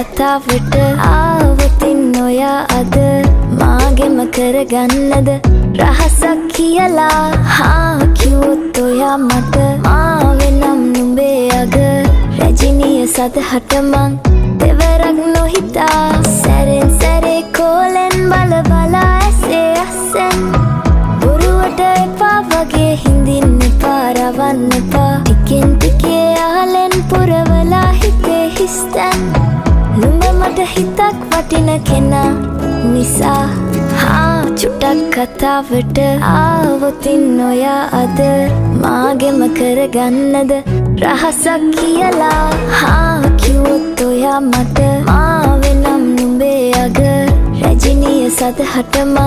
කතාවට ආවතින් ඔයා අද මාගෙම කරගන්නද රහසක් කියලා කිව්වොත් ඔයා මට මාවෙනම් නුඹේ අග රැජිනිය සදහට මං දෙවරක් නොහිතා සැරෙන් සැරේ කෝලෙන් බල බලා ඇසේ අස්සෙන් බොරුවට එපා වගේ හිඳින්න එපා රවන්න එපා ටිකෙන් ටිකේ ආලෙන් පුරවලා හිතේ හිස්තැන් නුඹ මට හිතක් වටින කෙනා නිසා චුට්ටක් කතාවට ආවොතින් ඔයා අද මාගෙම කරගන්නද රහසක් කියලා කිව්වොත් ඔයා මට මාවෙනම් නුඹේ අග රැජිනිය සදහට මං